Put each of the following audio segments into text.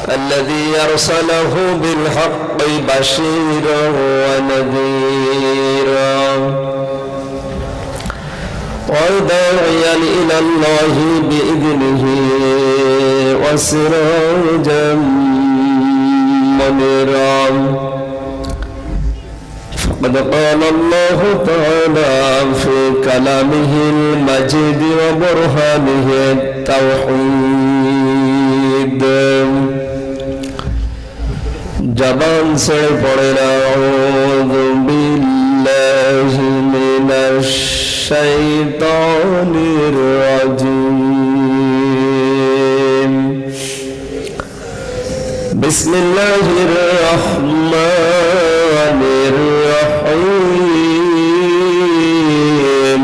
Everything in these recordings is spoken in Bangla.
الذي أرسله بالحق بشيرا ونذيرا وداعيا إلى الله بإذنه وسراجا منيرا فقد قال الله تعالى في كلامه المجيد وبرهانه التوحيد जबान से पढ़ना औज़ु बिल्लाहि मिनश शैतानिर रजीम बिस्मिल्लाहिर रहमानिर रहीम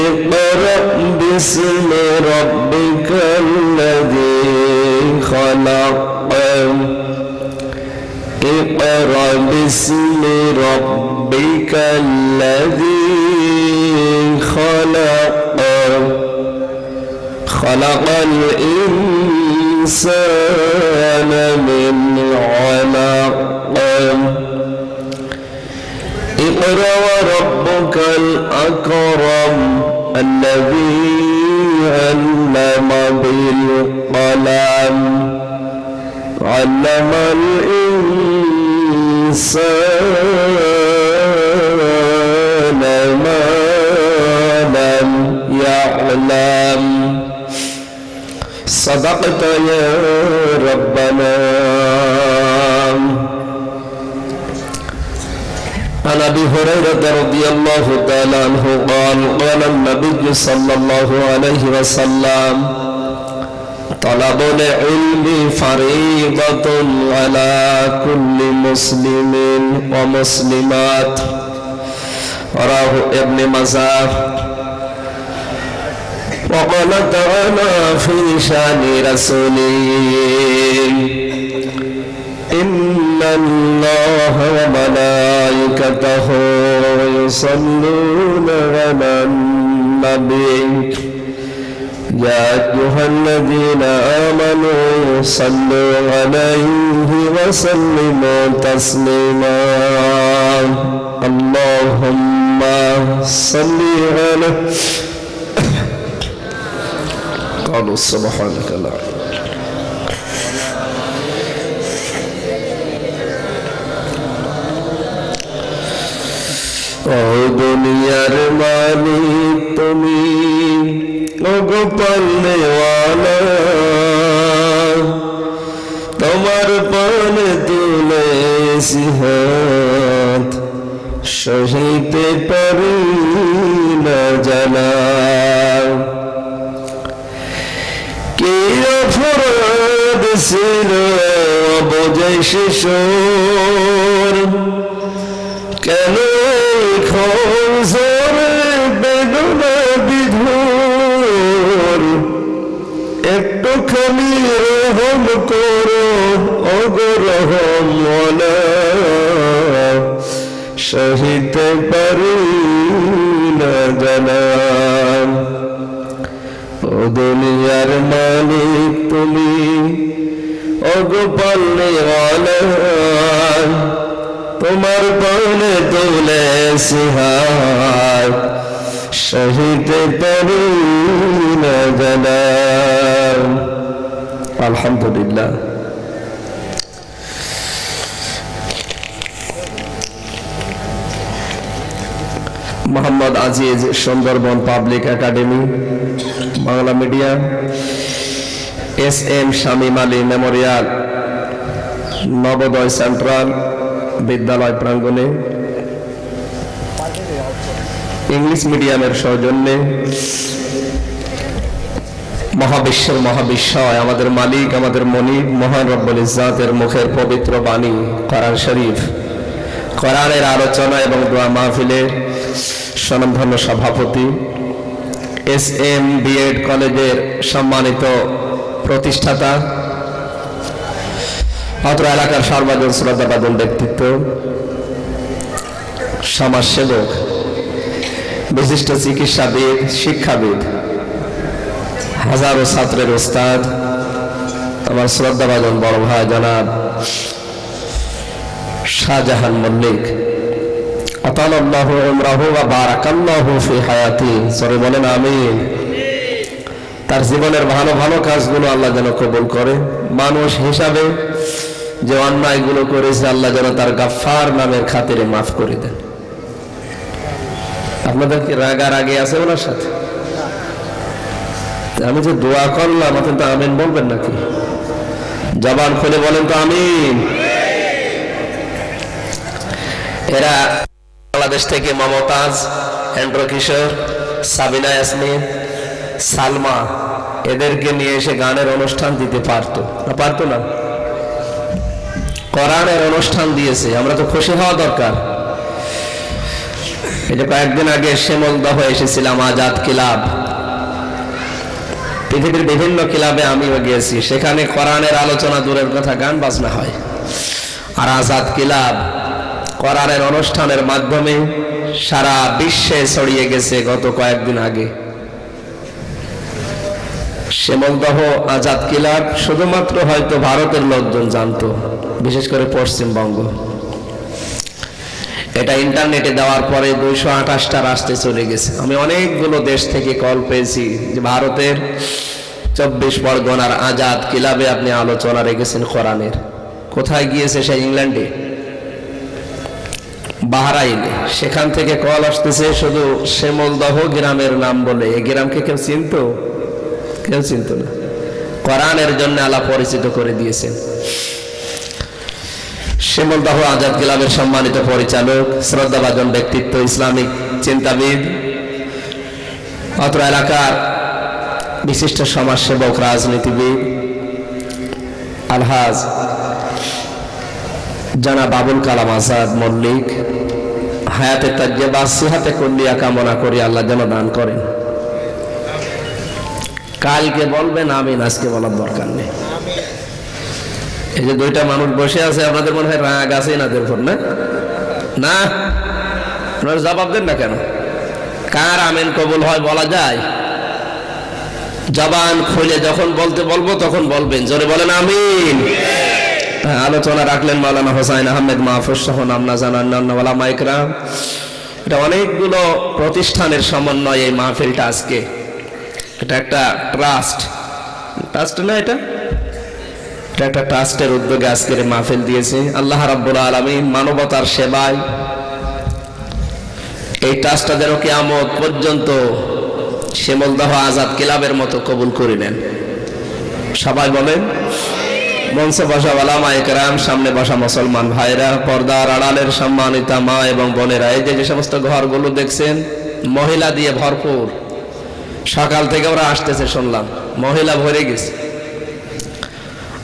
इक़रा बिस्मि रब्बिकल्लज़ी खलक़ اقرأ باسم ربك الذي خلق خلق الإنسان من علق اقرأ وربك الأكرم الذي علم بالقلم علم الإنسان ما لم يعلم صدقت يا ربنا عن أبي هريرة رضي الله تعالى عنه قال قال النبي صلى الله عليه وسلم طلب العلم فريضة على كل مسلم ومسلمات رواه ابن ماجه وقال تعالى في شان رسوله إن الله وملائكته يصلون على النبي يا أيها الذين آمنوا صلوا عليه وسلموا تسليما اللهم صل على قالوا سبحانك لا ও দুনিয়ার মালিক তুমি গোপালওয়ালা তোমার পানে তুলেছি হাত সহিতে পারি না জানা কি অপরাধ ছিল অবুঝে শিশুর কেন খোঁজরে বেদনা বিধুর একটুখানি রহম করো ওগো রহমওয়ালা সহিতে পারি না জানা ও দুনিয়ার মালিক তুমি ওগো পালনেওয়ালা তোমার পানে তুলেছি হাত সহিতে পারি না জানা আলহামদুলিল্লাহ Mohammad Aziz Sundarban public academy Bangla medium SM. Shamim Ali Memorial Navodaya central বিদ্যালয় প্রাঙ্গণে ইংলিশ মিডিয়ামের সৌজন্যে মহাবিশ্বের মহাবিশ্বয় আমাদের মালিক আমাদের মনিব মহান রব্বুল ইজ্জাতের মুখের পবিত্র বাণী কোরআন শরীফ কোরআনের আলোচনা এবং দোয়া মাহফিলের স্বনামধন্য সভাপতি এস.এম. বিএড কলেজের সম্মানিত প্রতিষ্ঠাতা অত্র এলাকার সর্বজন শ্রদ্ধাভাজন ব্যক্তিত্ব সমাজসেবক বিশিষ্ট চিকিৎসাবিদ শিক্ষাবিদ হাজারো ছাত্রের ওস্তাদ আমার শ্রদ্ধাভাজন বড় ভাই জনাব শাহজাহান মল্লিক আতালাল্লাহু উমরাহু ওয়া বারাকাল্লাহু ফি হায়াতি, সরে বলেন আমিন। তার জীবনের ভালো ভালো কাজগুলো আল্লাহ যেন কবুল করে, মানুষ হিসাবে যে অন্যায়গুলো করেছে আল্লাহ যেন তার গাফফার নামের খাতিরে মাফ করে দেন। আপনাদের কি রাগার আগে আছে ওনার সাথে? আমি যে দোয়া করলাম আপনি তো আমিন বলবেন নাকি? জবান খুলে বলেন তো আমিন। এরা বাংলাদেশ থেকে মমতাজ, এন্ড্রো কিশোর, সাবিনা ইয়াসমিন, সালমা এদেরকে নিয়ে এসে গানের অনুষ্ঠান দিতে পারতো না? পারতো না? কোরআনের অনুষ্ঠান দিয়েছে, আমরা তো খুশি হওয়া দরকার। এটা কয়েকদিন আগে শ্যামলদহ এসেছিলাম আজাদ ক্লাব, পৃথিবীর বিভিন্ন ক্লাবে আমিও গিয়েছি, সেখানে কোরআনের আলোচনা দূরের কথা গান বাজনা হয়। আর আজাদ ক্লাব কোরআনের অনুষ্ঠানের মাধ্যমে সারা বিশ্বে ছড়িয়ে গেছে গত কয়েকদিন আগে। শ্যামলদহ আজাদ ক্লাব শুধুমাত্র হয়তো ভারতের লোকজন জানতো, বিশেষ করে পশ্চিমবঙ্গ। এটা ইন্টারনেটে দেওয়ার পরে 228টা রাষ্ট্রে চলে গেছে। আমি অনেকগুলো দেশ থেকে কল পেয়েছি যে ভারতের 24 পরগনার আজাদ ক্লাবে আপনি আলোচনা রেখেছেন কোরআনের। কোথায় গিয়েছে? সে ইংল্যান্ডে, বাহরাইনে। সেখান থেকে কল আসতেছে শুধু শ্যামলদহ গ্রামের নাম বলে। এই গ্রামকে কেউ চিনতো? কেউ চিনত না। কোরআনের জন্য আল্লাহ পরিচিত করে দিয়েছেন। শ্যামলদহ আজাদ ক্লাবের সম্মানিত পরিচালক, শ্রদ্ধাভাজন ব্যক্তিত্ব, ইসলামিক চিন্তাবিদ, অত্র এলাকার বিশিষ্ট সমাজসেবক, রাজনীতিবিদ আলহাজ জনাব আবুল কালাম আজাদ মল্লিক হায়াতে তাজ্জেবা সিহাতে কুল্লিয়া কামনা করি আল্লাহ যেন দান করেন। কালকে বলবেন আমিন, আজকে বলার দরকার নেই। এই যে দুইটা মানুষ বসে আছে, আপনাদের মনে হয় রাগ আছে এনাদের উপর? না না, আপনারা জবাব দেন না কেন? কার আমিন কবুল হয় বলা যায়? জবান খুলে যখন বলতে বলবো তখন বলবেন, জোরে বলেন আমিন। আলোচনা রাখলেন মাওলানা হোসাইন আহমেদ মাহফুজ সহ নামনা জানান ওলামা ইকরাম। এটা অনেকগুলো প্রতিষ্ঠানের সমন্বয়ে এই মাহফিলটা আজকে। এটা একটা ট্রাস্ট না, এটা একটা ট্রাস্টের উদ্যোগে আজকের মাহফিল দিয়েছে আল্লাহ রাব্বুল আলামিন মানবতার সেবায়। এই ট্রাস্টটা যেন কিয়ামত পর্যন্ত শ্যামলদহ আজাদ ক্লাবের মতো কবুল করে নেন। সবাই বলেন। মঞ্চে বসা ওলামা ইকরাম, সামনে বসা মুসলমান ভাইরা, পর্দার আড়ালের সম্মানিতা মা এবং বোনেরা, এই যে সমস্ত ঘরগুলো দেখছেন মহিলা দিয়ে ভরপুর। সকাল থেকে ওরা আসতেছে শুনলাম, মহিলা ভরে গেছে।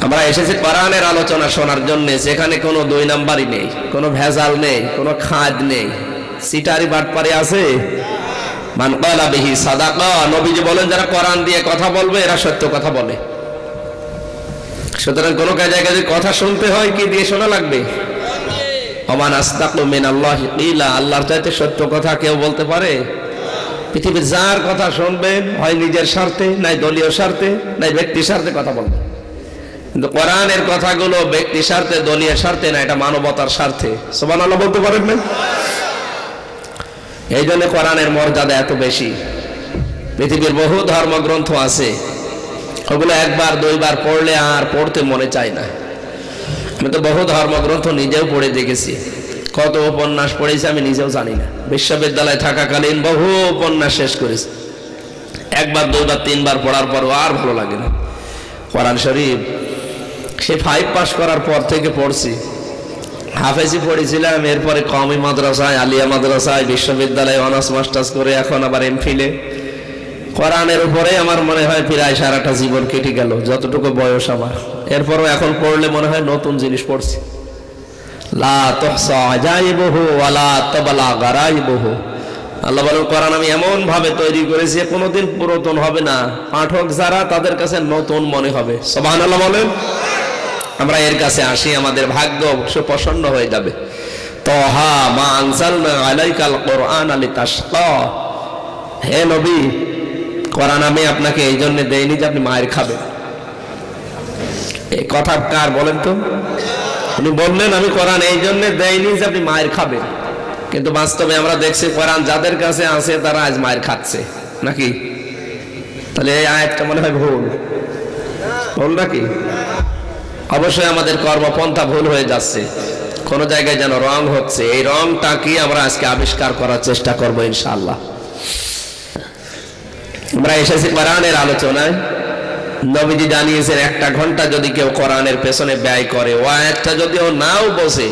আমরা এসেছি কোরআনের আলোচনা শোনার জন্য, যেখানে কোনো 2 নাম্বারই নেই, কোনো ভেজাল নেই, কোনো খাদ নেই, সিটারি বাটপারি আছে। মান ক্বালা বিহি সাদাকা, নবীজি বলেন যারা কোরআন দিয়ে কথা বলবে এরা সত্য কথা বলে। সুতরাং কোনো জায়গায় যদি কথা শুনতে হয় কি দিয়ে শোনা লাগবে? ওমান আসদাকু মিনাল্লাহি কিলা, আল্লাহর চাইতে সত্য কথা কেউ বলতে পারে? পৃথিবীর যার কথা শুনবেন হয় নিজের স্বার্থে, নাই দলীয় স্বার্থে, নাই ব্যক্তি স্বার্থে কথা বলবেন। কিন্তু কোরআনের কথাগুলো ব্যক্তি স্বার্থে, দলীয় স্বার্থে না, এটা মানবতার স্বার্থে। সুবহানাল্লাহ বলতে পারেন না? এই জন্য কোরআনের মর্যাদা এত বেশি। পৃথিবীর বহু ধর্মগ্রন্থ আছে, ওগুলো 1বার 2বার পড়লে আর পড়তে মনে চায় না। আমি তো বহু ধর্মগ্রন্থ নিজেও পড়ে দেখেছি, কত উপন্যাস পড়েছি আমি নিজেও জানি না। বিশ্ববিদ্যালয়ে থাকাকালীন বহু উপন্যাস শেষ করেছি, 1বার 2বার 3বার পড়ার পর আর ভালো লাগে না। কোরআন শরীফ সে 5 পাস করার পর থেকে পড়ছি। হাফেজি পড়েছিলাম, এরপরে কওমি মাদ্রাসায়, আলিয়া মাদ্রাসায়, বিশ্ববিদ্যালয়ে অনার্স মাস্টার্স করে এখন আবার এমফিলে। কোরআনের উপরে আমার মনে হয় প্রায় সারাটা জীবন কেটে গেল, যতটুকু বয়স আমার। এরপরও এখন পড়লে মনে হয় নতুন জিনিস পড়ছি। লা তুহসা আজাইবুহু ওয়ালা তাবলা গারাইবুহু, আল্লাহ বলেন কোরআন আমি এমন ভাবে তৈরি করেছি কোনোদিন পুরাতন হবে না, পাঠক যারা তাদের কাছে নতুন মনে হবে। সুবহানাল্লাহ বলেন। আমরা এর কাছে আসি, আমাদের ভাগ্য সুপ্রসন্ন হয়ে যাবে। তাহা মা আনজালনা আলাইকাল কুরআনা লিতাশকা, হে নবী কোরআন আমি আপনাকে এই জন্য দেইনি যে আপনি মায়ের খাবেন। এই কথা কার বলেন তো? উনি বললেন আমি কোরআন এই জন্য দেয়নি যে আপনি মায়ের খাবেন, কিন্তু বাস্তবে আমরা দেখছি কোরআন যাদের কাছে আছে তারা আজ মায়ের খাচ্ছে নাকি? তাহলে এই আয়াতটা মনে হয় ভুল ভুল নাকি? অবশ্যই আমাদের কর্মপন্থা ভুল হয়ে যাচ্ছে, কোন জায়গায় যেন রং হচ্ছে। এই রংটা কি আমরা আজকে আবিষ্কার করার চেষ্টা করব ইনশাআল্লাহ। আমরা এসেছি কোরআনের আলোচনায়। নবীজি জানিয়েছেন 1 ঘন্টা যদি কেউ কোরআনের পেছনে ব্যয় করে, ও আয়াতটা যদি ও নাও বোঝে,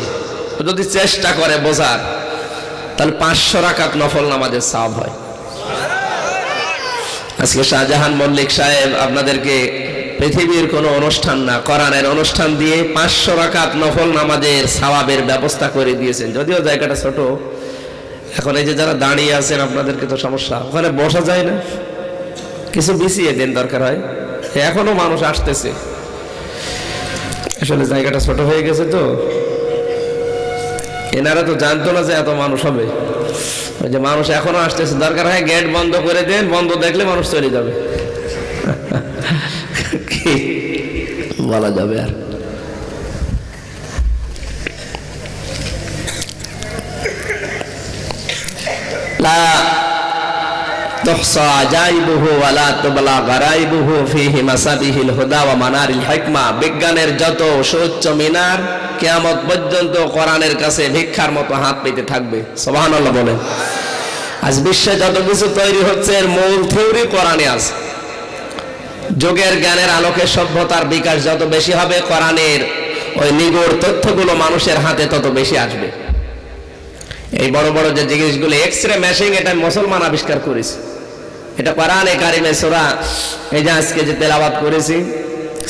যদি চেষ্টা করে বোঝার, তাহলে 500 রাকাত নফল নামাজের সওয়াব হয়। আজকে শাহজাহান মল্লিক সাহেব আপনাদেরকে পৃথিবীর কোনো অনুষ্ঠান না, কোরআনের অনুষ্ঠান দিয়ে 500 রাকাত নফল নামাজের সওয়াবের ব্যবস্থা করে দিয়েছেন। যদিও জায়গাটা ছোট, এখন এই যে যারা দাঁড়িয়ে আছেন আপনাদেরকে তো সমস্যা, ওখানে বসা যায় না, কিছু বিছিয়ে দেন দরকার হয়। এখনো মানুষ আসতেছে, আসলে জায়গাটা ছোট হয়ে গেছে তো। এনারা তো জানতো না যে এত মানুষ হবে। ওই যে মানুষ এখনো আসতেছে, দরকার হয় গেট বন্ধ করে দেন, বন্ধ দেখলে মানুষ চলে যাবে। কি বলা যাবে আর? লা তুহসা জাইবুহু ওয়া লা তুবলা গারাইবুহু ফিহি মাসাবিহিল হুদা ওয়া মানারিল হিকমা। বিজ্ঞানের যত সুউচ্চ মিনার কিয়ামত পর্যন্ত কোরআনের কাছে ভিক্ষার মতো হাত পেতে থাকবে। সুবহানাল্লাহ বলেন। আজ বিশ্বে যত কিছু তৈরি হচ্ছে এর মূল থিওরি কোরআনে আছে। যোগের জ্ঞানের আলোকে সভ্যতার বিকাশ যত বেশি হবে, কোরআনের ওই নিগূঢ় তথ্যগুলো মানুষের হাতে তত বেশি আসবে। এই বড় বড় যে জিনিসগুলো, এক্সরে মেশিন, এটা মুসলমান আবিষ্কার করেছে। এটা কোরআনে কারিমে সূরা, এই যে আজকে যে তেলাওয়াত করেছি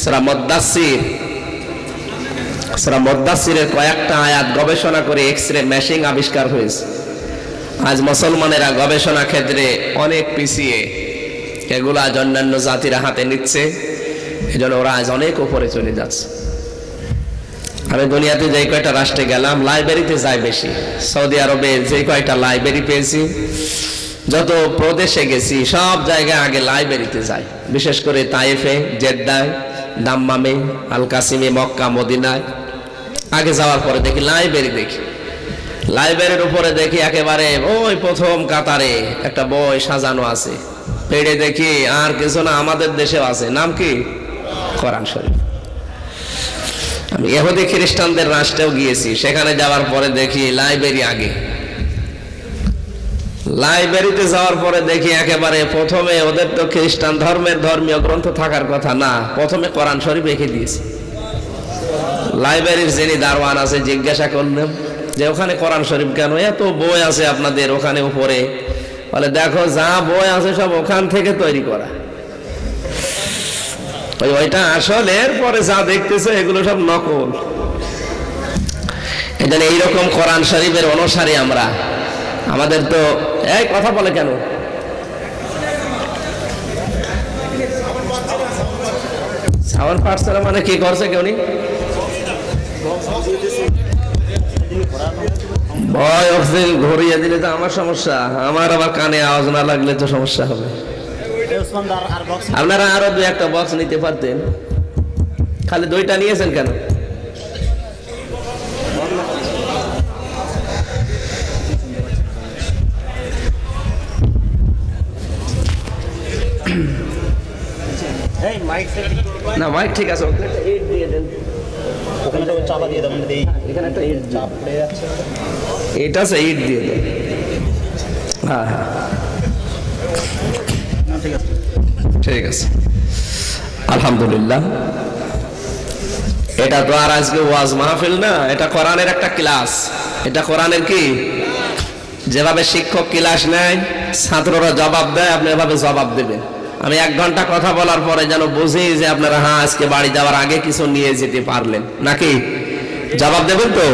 সূরা মুদ্দাসসির, সূরা মুদ্দাসসিরের কয়েকটা আয়াত গবেষণা করে এক্সরে মেশিন আবিষ্কার হয়েছে। আজ মুসলমানেরা গবেষণা ক্ষেত্রে অনেক পিছিয়ে, এগুলো আজ অন্যান্য জাতিরা হাতে নিচ্ছে, এজন্য ওরা আজ অনেক উপরে চলে যাচ্ছে। আমি দুনিয়াতে যে কয়টা রাষ্ট্রে গেলাম, লাইব্রেরিতে যাই বেশি। সৌদি আরবে যে কয়টা লাইব্রেরি পেয়েছি, যত প্রদেশে গেছি, সব জায়গায় আগে লাইব্রেরিতে যাই। বিশেষ করে তায়েফে, জেদ্দায়, দাম্মামে, আল কাসিমে, মক্কা, মদিনায় আগে যাওয়ার পরে দেখি লাইব্রেরি, দেখি লাইব্রেরির উপরে দেখি একেবারে ওই প্রথম কাতারে একটা বই সাজানো আছে, পেড়ে দেখি আর কিছু না, আমাদের দেশেও আছে, নাম কি? কোরআন শরীফ। আমি ইহুদি খ্রিস্টানদের রাষ্ট্রেও গিয়েছি, সেখানে যাওয়ার পরে দেখি লাইব্রেরি আগে। লাইব্রেরিতে যাওয়ার পরে দেখি একেবারে প্রথমে, ওদের তো খ্রিস্টান ধর্মের ধর্মীয় গ্রন্থ থাকার কথা না, প্রথমে কোরআন শরীফ রেখে দিয়েছে। লাইব্রেরির যিনি দারোয়ান আছে, জিজ্ঞাসা করলাম যে ওখানে কোরআন শরীফ কেন? এত বই আছে আপনাদের ওখানে উপরে। বলে দেখো, যা বই আছে সব ওখান থেকে তৈরি করা, ওইটা আসলে, এরপরে যা দেখতেছে এগুলো সব নকল। এজন্য এইরকম কোরআন শরীফের অনুসারী আমরা। আমাদের তো এই কথা বলে কেন? সাউন্ড পার্সেল মানে কি করছে কেউ নি? ভয় অক্সিজেন ঘুরিয়ে দিলে তো আমার সমস্যা, আমার আবার কানে আওয়াজ না লাগলে তো সমস্যা হবে। আপনারা আরো 2-1টা বক্স নিতে পারতেন, খালি 2টা নিয়েছেন কেন? না মাইক ঠিক আছে, ইট দিয়ে দেন, ওখানে একটা চাপা দিয়ে দেন, এখানে একটা ইট চাপ পড়ে যাচ্ছে, এটা আছে, ইট দিয়ে দেন। হ্যাঁ হ্যাঁ ঠিক আছে, ঠিক আছে, আলহামদুলিল্লাহ। এটা তো আর আজকে ওয়াজ মাহফিল না, এটা কোরআনের একটা ক্লাস। এটা কোরআনের কি, যেভাবে শিক্ষক ক্লাস নেয়, ছাত্ররা জবাব দেয়, আপনি এভাবে জবাব দেবেন। আমি 1 ঘন্টা কথা বলার পরে যেন বুঝি যে আপনারা হ্যাঁ আজকে বাড়ি যাওয়ার আগে কিছু নিয়ে যেতে পারলেন, নাকি জবাব দেবেন তো?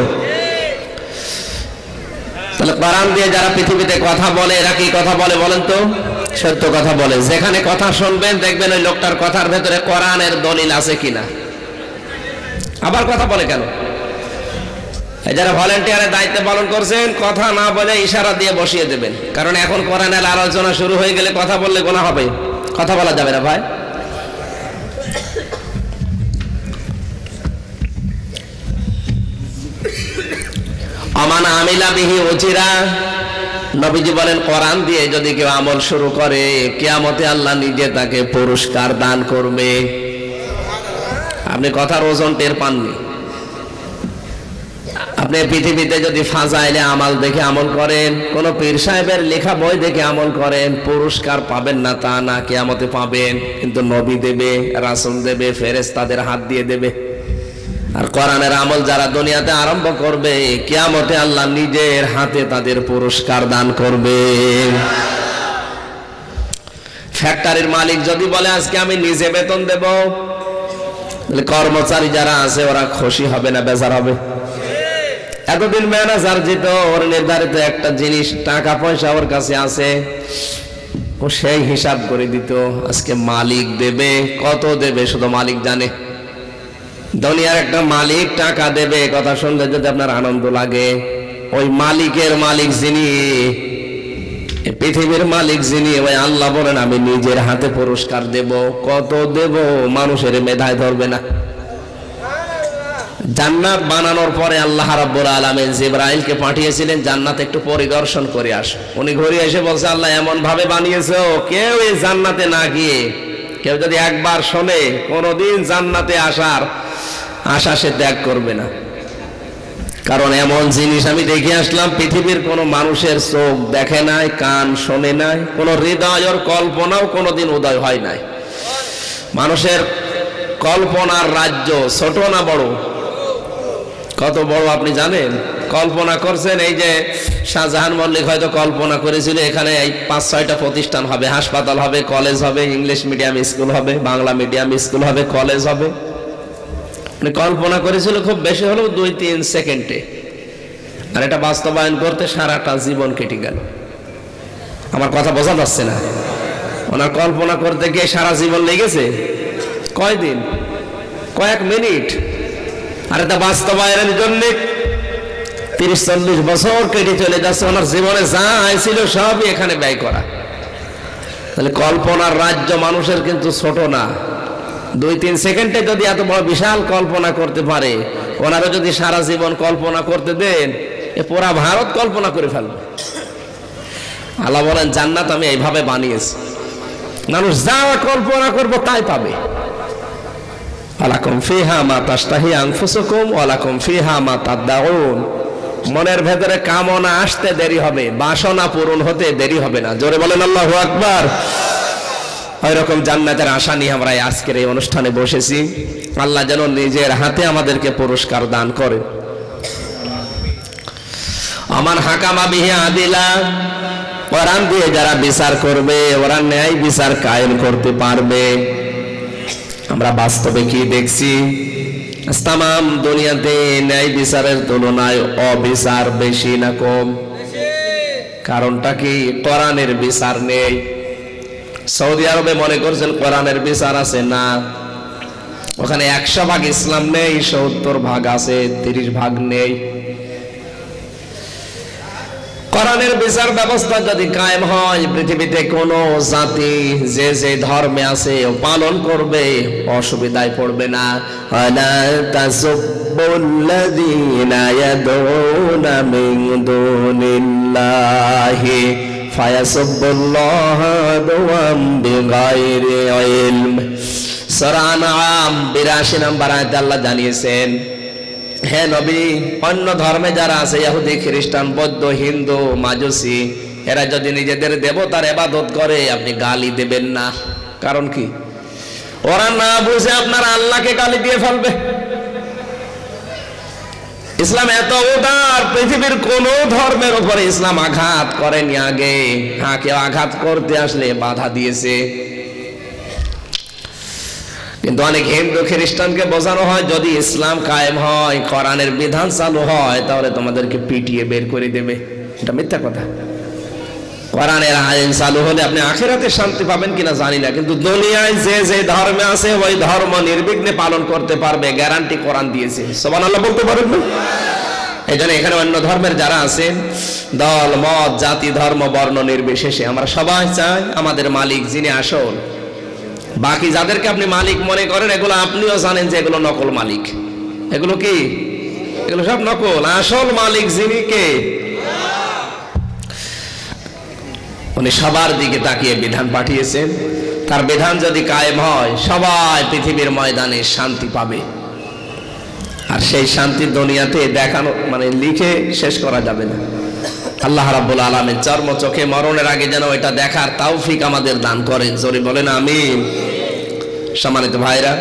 তাহলে কোরআন দিয়ে যারা পৃথিবীতে কথা বলে, এরা কি কথা বলে বলেন তো? সত্য কথা বলে। যেখানে কথা শুনবেন দেখবেন ওই লোকটার কথার ভেতরে কোরআনের দলিল আছে কিনা। আবার কথা বলে কেন? যারা ভলান্টিয়ারের দায়িত্ব পালন করছেন, কথা না বলে ইশারা দিয়ে বসিয়ে দেবেন, কারণ এখন কোরআনের আলোচনা শুরু হয়ে গেলে কথা বললে গুনাহ হবে, কথা বলা যাবে না ভাই। মান আমিলা বিহি উজিরা, নবীজি বলেন কোরআন দিয়ে যদি কেউ আমল শুরু করে কিয়ামতে আল্লাহ নিজে তাকে পুরস্কার দান করবে। আপনি কথার ওজন টের পাননি। আপনি পৃথিবীতে যদি ফাজাইলে আমল দেখে আমল করেন, কোন পীর সাহেবের লেখা বই দেখে আমল করেন, পুরস্কার পাবেন না তা না, কিয়ামতে পাবেন। কিন্তু নবী দেবে, রাসূল দেবে, ফেরেশতাদের হাত দিয়ে দেবে। আর কোরআনের আমল যারা দুনিয়াতে আরম্ভ করবে কিয়ামতে আল্লাহ নিজের হাতে তাদের পুরস্কার দান করবে। ফ্যাক্টরির মালিক যদি বলে আজকে আমি নিজে বেতন দেব, তাহলে কর্মচারী যারা আছে ওরা খুশি হবে না বেজার হবে? এতদিন ম্যানেজার যেত, ওর নির্ধারিত একটা জিনিস টাকা পয়সা ওর কাছে আছে, ও সেই হিসাব করে দিত। আজকে মালিক দেবে, কত দেবে শুধু মালিক জানে। দুনিয়ার একটা মালিক টাকা দেবে, কথা শুনলে যদি আপনার আনন্দ লাগে, ওই মালিকের মালিক যিনি, পৃথিবীর মালিক যিনি, ওই আল্লাহ বলেন আমি নিজের হাতে পুরস্কার দেব। কত দেব মানুষের মেধায় ধরবে না। জান্নাত বানানোর পরে আল্লাহ রাব্বুল আলামিন জিবরাইলকে পাঠিয়েছিলেন জান্নাত একটু পরিদর্শন করে আস। উনি ঘুরে এসে বলছে আল্লাহ এমন ভাবে বানিয়েছো, কেউ এই জান্নাতে না গিয়ে, কেউ যদি একবার শোনে কোনোদিন জান্নাতে আসার আশা সে ত্যাগ করবে না। কারণ এমন জিনিস আমি দেখে আসলাম পৃথিবীর কোনো মানুষের চোখ দেখে নাই, কান শোনে নাই, কোনো হৃদয় ওর কল্পনাও কোনোদিন উদয় হয় নাই। মানুষের কল্পনার রাজ্য ছোট না বড়? কত বড় আপনি জানেন? কল্পনা করছেন এই যে শাহজাহান মল্লিক হয়তো কল্পনা করেছিল এখানে এই 5-6টা প্রতিষ্ঠান হবে, হাসপাতাল হবে, কলেজ হবে, ইংলিশ মিডিয়াম স্কুল হবে, বাংলা মিডিয়াম স্কুল হবে, কলেজ হবে। কল্পনা করেছিল খুব বেশি হলেও 2-3 সেকেন্ডে, আর এটা বাস্তবায়ন করতে সারাটা জীবন কেটে গেল। আমার কথা বোঝা যাচ্ছে না? ওনার কল্পনা করতে গিয়ে সারা জীবন লেগেছে কয়দিন? কয়েক মিনিট। আর এটা বাস্তবায়নের জন্য 30-40 বছর কেটে চলে যাচ্ছে। ওনার জীবনে যা ছিল সবই এখানে ব্যয় করা। তাহলে কল্পনার রাজ্য মানুষের কিন্তু ছোট না। 2-3 সেকেন্ডে যদি এত বড় বিশাল কল্পনা করতে পারে, ওনারা যদি সারা জীবন কল্পনা করতে দেন, এ পুরা ভারত কল্পনা করে ফেলবে। আল্লাহ বলেন জান্নাত আমি এইভাবে বানিয়েছি, মানুষ যা কল্পনা করবো তাই পাবে। আলাকুম ফিহা মা তাশতাহি আনফুসুকুম ওয়া লাকুম ফিহা মা তাদউন। মনের ভেতরে কামনা আসতে দেরি হবে, বাসনা পূরণ হতে দেরি হবে না। জোরে বলেন আল্লাহু আকবার। ওইরকম জান্নাতের আশা নিয়ে আমরা আজকের এই অনুষ্ঠানে বসেছি। আল্লাহ যেন নিজের হাতে আমাদেরকে পুরস্কার দান করেন। আমান হাকামা বিহি আদিলা, কোরআন দিয়ে যারা বিচার করবে ওরা ন্যায় বিচার কায়েম করতে পারবে। আমরা বাস্তবে কি দেখছি? তামাম দুনিয়াতে ন্যায় বিচারের তুলনায় অবিচার বেশি না কম? কারণটা কি? কোরআনের বিচার নেই। সৌদি আরবে মনে করছেন কোরআনের বিচার আছে, না। ওখানে 100 ভাগ ইসলাম নেই, 70 ভাগ আছে, 30 ভাগ নেই। কোরআনের বিচার ব্যবস্থা যদি কায়েম হয়, পৃথিবীতে কোন জাতি যে যে ধর্মে আছে ও পালন করবে, অসুবিধায় পড়বে না। আলা তাসুবুল্লাযীনা ইয়াদউনা মিন দুনিল্লাহি ফায়াসুবুল্লাহা আদওয়াম বিগাইরি ইলম। সূরা আনআম 82 নম্বর আয়াতে আল্লাহ জানিয়েছেন, হে নবী, অন্য ধর্মে যারা আছে, ইহুদি, খ্রিস্টান, বৌদ্ধ, হিন্দু, মাজুসি, এরা যদি নিজেদের দেবতার ইবাদত করে আপনি গালি দেবেন না। কারণ কি? ওরা না বুঝে আপনার আল্লাহকে গালি দিয়ে ফেলবে। ইসলাম এত উদার, পৃথিবীর কোন ধর্মের উপরে ইসলাম আঘাত করেনি আগে। হ্যাঁ, কেউ আঘাত করতে আসলে বাধা দিয়েছে। কিন্তু অনেক হিন্দু খ্রিস্টানকে বোঝানো হয় যদি ইসলাম কায়েম হয়, কোরআনের বিধান চালু হয়, তাহলে তোমাদেরকে পিটিয়ে বের করে দেবে। এটা মিথ্যা কথা। কোরআনের আইন চালু হলে আপনি আখিরাতে শান্তি পাবেন কিনা জানি না, কিন্তু দুনিয়ায় যে যে ধর্মে আছে ওই ধর্ম নির্বিঘ্নে পালন করতে পারবে, গ্যারান্টি কোরআন দিয়েছে। সুবহানাল্লাহ বলতে পারেন না? এই জন্য এখানে অন্য ধর্মের যারা আছেন, দল মত জাতি ধর্ম বর্ণ নির্বিশেষে আমরা সবাই চাই আমাদের মালিক যিনি আসল। বাকি যাদেরকে আপনি মালিক মনে করেন, এগুলো আপনিও জানেন যে এগুলো নকল মালিক। এগুলো কি? এগুলো সব নকল। আসল মালিক যিনি কে? উনি সবার দিকে তাকিয়ে বিধান পাঠিয়েছেন। তার বিধান যদি কায়েম হয়, সবাই পৃথিবীর ময়দানে শান্তি পাবে। আর সেই শান্তি দুনিয়াতে দেখানো মানে লিখে শেষ করা যাবে না। আল্লাহ রাব্বুল আলামিন চর্ম চোখে মরণের আগে যেন এটা দেখার তৌফিক আমাদের দান করেন। জোরে বলেন আমিন। সম্মানিত ভাইরা,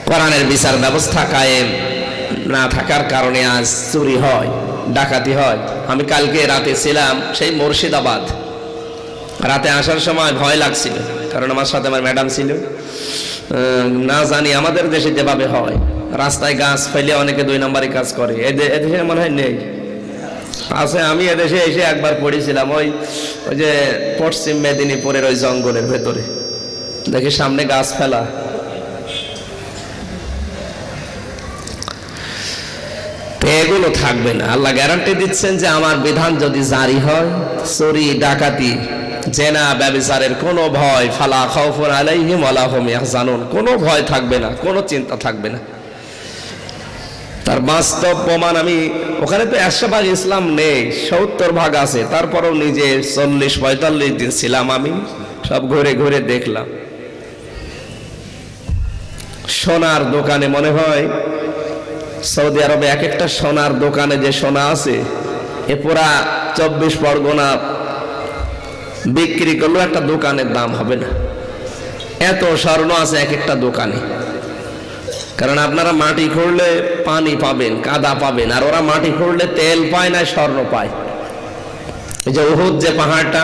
কোরআনের বিচার ব্যবস্থা কায়েম না থাকার কারণে আজ চুরি হয়, ডাকাতি হয়। আমি কালকে রাতে ছিলাম সেই মুর্শিদাবাদ। রাতে আসার সময় ভয় লাগছিল, কারণ আমার সাথে আমার ম্যাডাম ছিল। না জানি আমাদের দেশে যেভাবে হয়, রাস্তায় গাছ ফেলে অনেকে 2 নম্বরই কাজ করে। এদেশে মনে হয় নেই, আছে। আমি এদেশে এসে একবার পড়েছিলাম ওই যে পশ্চিম মেদিনীপুরের ওই জঙ্গলের ভেতরে, দেখি সামনে গাছ ফেলা। এগুলো থাকবে না। আল্লাহ গ্যারান্টি দিচ্ছেন যে আমার বিধান যদি জারি হয়, চুরি ডাকাতি জেনা ব্যভিচারের কোনো ভয়, ফালা খাউফুন আলাইহিম ওয়ালা হুম ইয়াহজানুন, কোনো ভয় থাকবে না, কোনো চিন্তা থাকবে না। তার বাস্তব প্রমাণ আমি ওখানে তো 100% ইসলাম নেই, 70% আছে। তারপরেও নিজে 40-45 দিন ছিলাম, আমি সব ঘুরে ঘুরে দেখলাম। সোনার দোকানে মনে হয় সৌদি আরবে এক একটা সোনার দোকানে যে সোনা আছে, এ পুরা 24 পরগনা বিক্রি করলেও একটা দোকানের দাম হবে না, এত স্বর্ণ আছে এক একটা দোকানে। কারণ আপনারা মাটি খুঁড়লে পানি পাবেন, কাদা পাবেন, আর ওরা মাটি খুঁড়লে তেল পায় না, স্বর্ণ পায়। এই যে উহুদ যে পাহাড়টা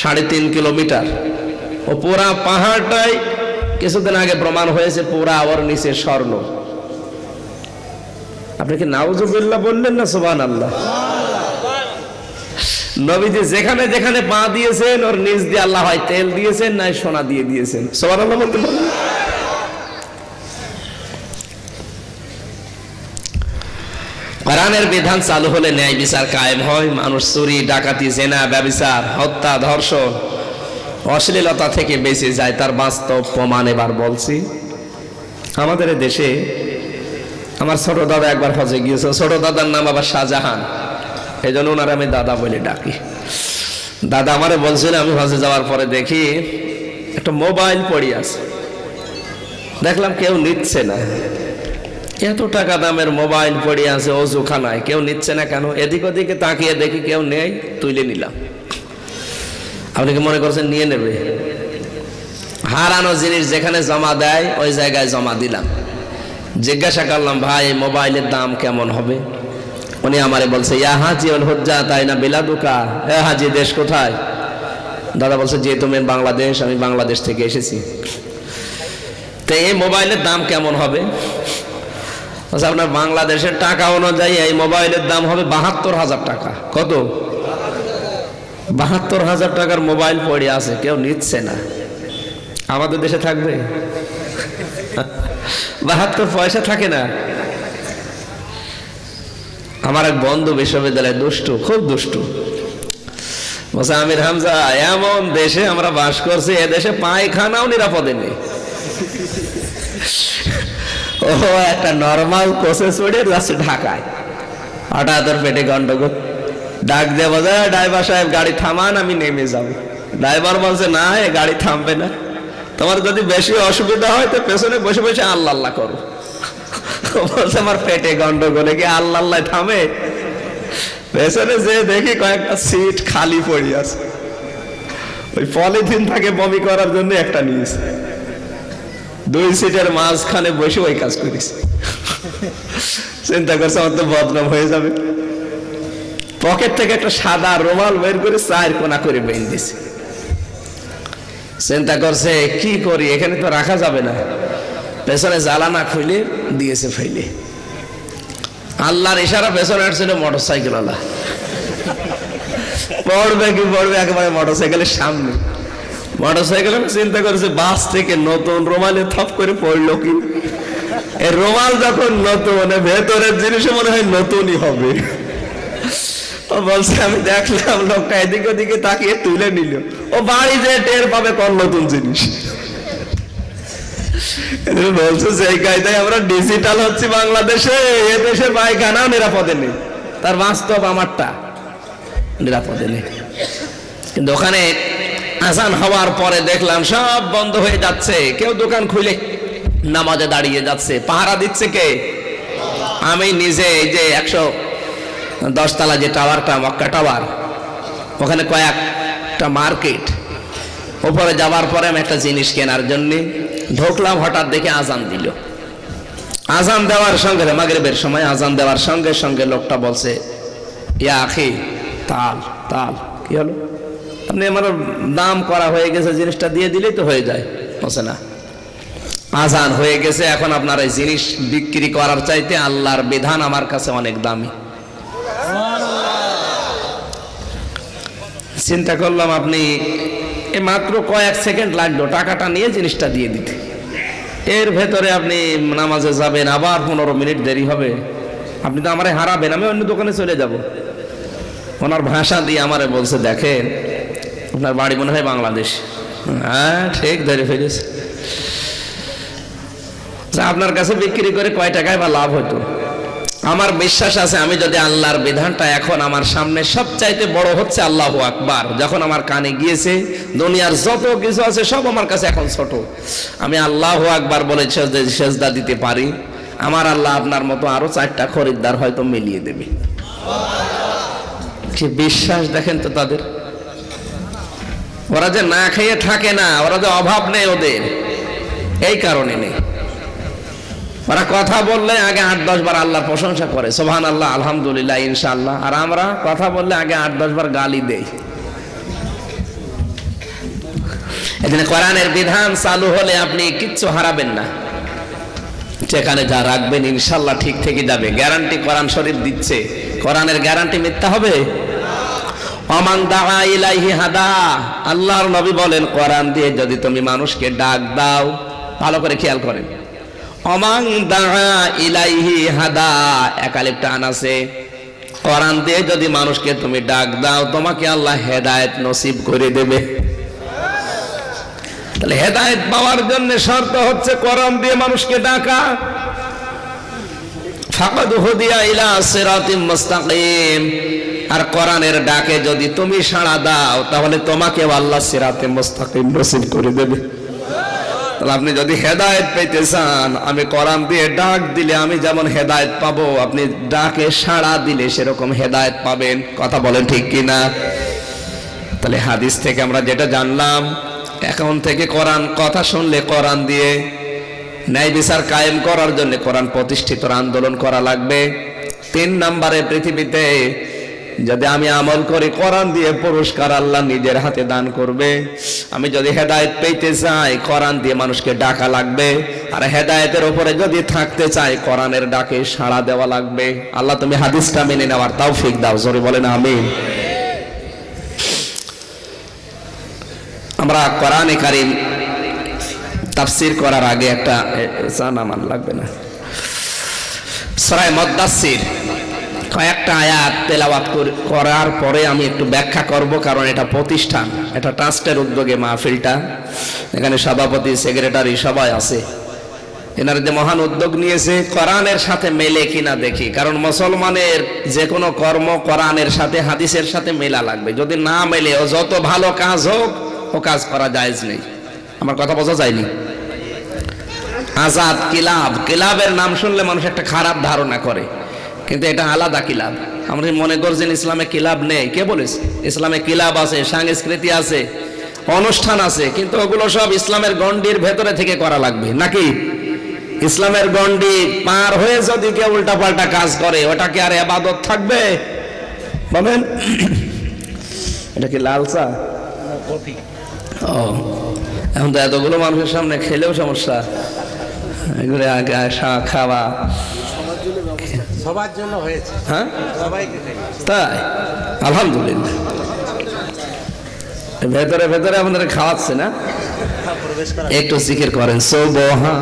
3.5 কিলোমিটার, ও পুরা পাহাড়টাই কিছুদিন আগে প্রমাণ হয়েছে পুরা ওর নিচে স্বর্ণ। আপনি কি নাউজুবিল্লাহ বললেন না সুবহানাল্লাহ? নবীজি যেখানে যেখানে পা দিয়েছেন ওর নিচ দিয়ে আল্লাহ হয় তেল দিয়েছেন, না সোনা দিয়ে দিয়েছেন। সুবহানাল্লাহ বলতে বলুন। কোরআনের বিধান চালু হলে ন্যায় বিচার কায়েম হয়। মানুষ চুরি ডাকাতি জেনা ব্যভিচার হত্যা ধর্ষণ অশ্লীলতা থেকে বেঁচে যায়। তার বাস্তব প্রমাণ এবার বলছি। আমাদের দেশে আমার ছোট দাদা একবার হজে গিয়েছে। ছোট দাদার নাম আবার শাহজাহান, এই জন্য ওনার আমি দাদা বলে ডাকি। দাদা আমারে বলছিল, আমি হজে যাওয়ার পরে দেখি একটা মোবাইল পড়ে আছে। দেখলাম কেউ নিচ্ছে না, এত টাকা দামের মোবাইল পড়ে আছে অজুখানায়, কেউ নিচ্ছে না কেন? এদিক ওদিকে তাকিয়ে দেখি কেউ নেই, তুলে নিলাম। আপনি কি মনে করছেন নিয়ে নেবে? হারানো জিনিস যেখানে জমা দেয় ওই জায়গায় জমা দিলাম। জিজ্ঞাসা করলাম, ভাই এই মোবাইলের দাম কেমন হবে? উনি আমারে বলছে, ইয়া হাজি ওল হুজ্জা তাই না বিলাদুকা, এ হাজি দেশ কোথায়? দাদা বলছে, যে তুমি বাংলাদেশ, আমি বাংলাদেশ থেকে এসেছি। তো এই মোবাইলের দাম কেমন হবে? আপনার বাংলাদেশের টাকা অনুযায়ী এই মোবাইলের দাম হবে 72,000 টাকা। কত? 72,000 টাকার মোবাইল পড়ে আছে, কেউ নিচ্ছে না। আমাদের দেশে থাকবে? 72 পয়সা থাকে না। আমার এক বন্ধু বিশ্ববিদ্যালয়ে দুষ্টু, খুব দুষ্টু, বলছে, আমির হামজা এমন দেশে আমরা বাস করছি, এ দেশে পায়খানাও নিরাপদে নেই। ও একটা নর্মাল কোচে চড়ে যাচ্ছে ঢাকায়, হঠাৎ ওর পেটে গন্ডগোল। ডাক দিয়ে বলে, ড্রাইভার সাহেব গাড়ি থামান, আমি নেমে যাব। ড্রাইভার বলছে, না এ গাড়ি থামবে না, তোমার যদি বেশি অসুবিধা হয় তো পেছনে বসে বসে আল্লাহ আল্লাহ করো। বলছে, আমার পেটে গন্ডগোলে কি আল্লাহ আল্লাহ থামে? পেছনে যে দেখি কয়েকটা সিট খালি পড়ে আছে, ওই পলিথিন থাকে বমি করার জন্য একটা নিয়েছে। 2 সিটের মাঝখানে বসে ওই কাজ করেছে। চিন্তা করছে আমার তো বদনাম হয়ে যাবে। পকেট থেকে একটা সাদা রুমাল বের করে 4 কোনা করে বেঁধে দিয়েছে। চিন্তা করছে কি করি, এখানে তো রাখা যাবে না। পেছনে জ্বালানা খুলে দিয়েছে ফেলে। আল্লাহর ইশারা, পেছনে আসছিল মোটরসাইকেল ওয়ালা। পড়বে কি পড়বে একেবারে মোটরসাইকেলের সামনে। মোটরসাইকেল চিন্তা করেছে বাস থেকে নতুন রুমালে থপ করে পড়লো কি। এই রুমাল যখন নতুন, ভেতরের জিনিস মনে হয় নতুনই হবে। ও বলছে, আমি দেখলাম লোকটা এদিকে ওদিকে তাকিয়ে তুলে নিল। ও বাড়ি যে টের পাবে কোন নতুন জিনিস। বলছে সেই কায়দায় আমরা ডিজিটাল হচ্ছি বাংলাদেশে, এ দেশে পায়খানা নিরাপদে নেই। তার বাস্তব আমারটা নিরাপদে নেই। কিন্তু ওখানে আজান হওয়ার পরে দেখলাম সব বন্ধ হয়ে যাচ্ছে, কেউ দোকান খুলে নামাজে দাঁড়িয়ে যাচ্ছে। পাহারা দিচ্ছে কে? আমি নিজে। এই যে 110 তলা যে টাওয়ারটা, মক্কা টাওয়ার, ওখানে কয়েকটা মার্কেট। উপরে যাওয়ার পরে আমি একটা জিনিস কেনার জন্য ঢুকলাম, হঠাৎ দেখে আজান দিল। আজান দেওয়ার সঙ্গে, মাগরিবের সময় আজান দেওয়ার সঙ্গে সঙ্গে লোকটা বলছে, ইয়া আখি তাল তাল। কি হলো? আপনি আমার দাম করা হয়ে গেছে, জিনিসটা দিয়ে দিলেই তো হয়ে যায়। বলছে না, আজান হয়ে গেছে, এখন আপনার এই জিনিস বিক্রি করার চাইতে আল্লাহর বিধান আমার কাছে অনেক দামি। চিন্তা করলাম, আপনি মাত্র কয়েক সেকেন্ড লাগলো টাকাটা নিয়ে জিনিসটা দিয়ে দিতে, এর ভেতরে আপনি নামাজে যাবেন, আবার 15 মিনিট দেরি হবে, আপনি তো আমারে হারাবেন, আমি অন্য দোকানে চলে যাব। ওনার ভাষা দিয়ে আমারে বলছে, দেখেন আপনার বাড়ি মনে হয় বাংলাদেশ। হ্যাঁ ঠিক ধরে ফেলেছে। আপনার কাছে বিক্রি করে কয় টাকায় বা লাভ হতো? আমার বিশ্বাস আছে, আমি যদি আল্লাহর বিধানটা এখন আমার সামনে সবচাইতে বড় হচ্ছে আল্লাহু আকবার, যখন আমার কানে গিয়েছে, দুনিয়ার যত কিছু আছে সব আমার কাছে এখন ছোট। আমি আল্লাহু আকবার বলে সেজদা দিতে পারি, আমার আল্লাহ আপনার মতো আরো 4টা খরিদ্দার হয়তো মিলিয়ে দেবে। কি বিশ্বাস দেখেন তো তাদের! ওরা যে না খেয়ে থাকে না, ওরা যে অভাব নেই ওদের, এই কারণে নেই। ওরা কথা বললে আগে 8-10 বার আল্লাহর প্রশংসা করে, সুবহানাল্লাহ, আলহামদুলিল্লাহ, ইনশাআল্লাহ। আর আমরা কথা বললে আগে 8-10 বার গালি দেই। এখানে কোরআনের বিধান চালু হলে আপনি কিচ্ছু হারাবেন না, যেখানে যা রাখবেন ইনশাআল্লাহ ঠিক থেকে যাবে। গ্যারান্টি কোরআন শরীফ দিচ্ছে, কোরআনের গ্যারান্টি মিথ্যা হবে? ওমান দাআ ইলাইহি হাদা, আল্লাহর নবী বলেন, কোরআন দিয়ে যদি তুমি মানুষকে ডাক দাও, ভালো করে খেয়াল করেন, ওমান দাআ ইলাইহি হাদা, একালিফ টান আছে, কোরআন দিয়ে যদি মানুষকে তুমি ডাক দাও, তোমাকে আল্লাহ হেদায়েত নসিব করে দেবে। তাহলে হেদায়েত পাওয়ার জন্য শর্ত হচ্ছে কোরআন দিয়ে মানুষকে ডাকা। ফাকাদ হুদিয়া ইলা সিরাতিম মুস্তাকিম, আর কোরআনের ডাকে যদি তুমি সাড়া দাও, তাহলে তোমাকে আল্লাহ সিরাতে মুস্তাকিম নসিব করে দেবে। তাহলে আপনি যদি হেদায়েত পেতে চান, আমি কোরআন দিয়ে ডাক দিলে আমি যেমন হেদায়েত পাবো, আপনি ডাকে সাড়া দিলে সেরকম হেদায়েত পাবেন। কথা বলেন ঠিক কিনা? তাহলে হাদিস থেকে আমরা যেটা জানলাম, এখন থেকে কোরআন কথা শুনলে কোরআন দিয়ে ন্যায় বিচার কায়েম করার জন্য কোরআন প্রতিষ্ঠিত আন্দোলন করা লাগবে। 3 নম্বরে, পৃথিবীতে যদি আমি আমল করি, কোরআন দিয়ে পুরস্কার আল্লাহ নিজের হাতে দান করবে। আমি যদি হেদায়েত পেতে চাই, কোরআন দিয়ে মানুষকে ডাকা লাগবে। আর হেদায়েতের উপরে যদি থাকতে চাই, কোরআনের ডাকে সাড়া দেওয়া লাগবে। আল্লাহ তুমি হাদিসটা মেনে নেওয়ার তৌফিক দাও, জোরে বলেন আমিন। আমরা কোরআনে কারীম তাফসীর করার আগে একটা জানামান লাগবে না, সূরা মুদ্দাসসির কয়েকটা আয়াত তেলাওয়াত করার পরে আমি একটু ব্যাখ্যা করব, কারণ এটা প্রতিষ্ঠান, এটা ট্রাস্টের উদ্যোগে মাহফিলটা, এখানে সভাপতি, সেক্রেটারি সবাই আছে। এনারা যে মহান উদ্যোগ নিয়েছে, কোরআনের সাথে মেলে কিনা দেখি, কারণ মুসলমানের যে কোনো কর্ম কোরআনের সাথে, হাদিসের সাথে মেলা লাগবে। যদি না মেলে, ও যত ভালো কাজ হোক, ও কাজ করা জায়েজ নেই। আমার কথা বোঝা যায়নি? আজাদ কিলাব, কিলাবের নাম শুনলে মানুষ একটা খারাপ ধারণা করে, কিন্তু এটা আলাদা কিলাব। আমরা মনে করছেন ইসলামে কিলাব নেই, কে বলেছে? ইসলামে কিলাব আছে, সংস্কৃতি আছে, অনুষ্ঠান আছে, কিন্তু ওগুলো সব ইসলামের গণ্ডির ভেতরে থেকে করা লাগবে নাকি? ইসলামের গণ্ডি পার হয়ে যদি কেউ উল্টাপাল্টা কাজ করে, ওটা কি আর ইবাদত থাকবে? বলেন। এটা কি লাল চা? ও, এখন তো এতগুলো মানুষের সামনে খেলেও সমস্যা, এগুলো আগে খাওয়া সবার জন্য হয়েছে। হ্যাঁ, সবাইকে তাই আলহামদুলিল্লাহ। ভেতরে ভেতরে আমাদের খাওয়াচ্ছে না, প্রবেশ করা একটু জিকির করেন সুবহান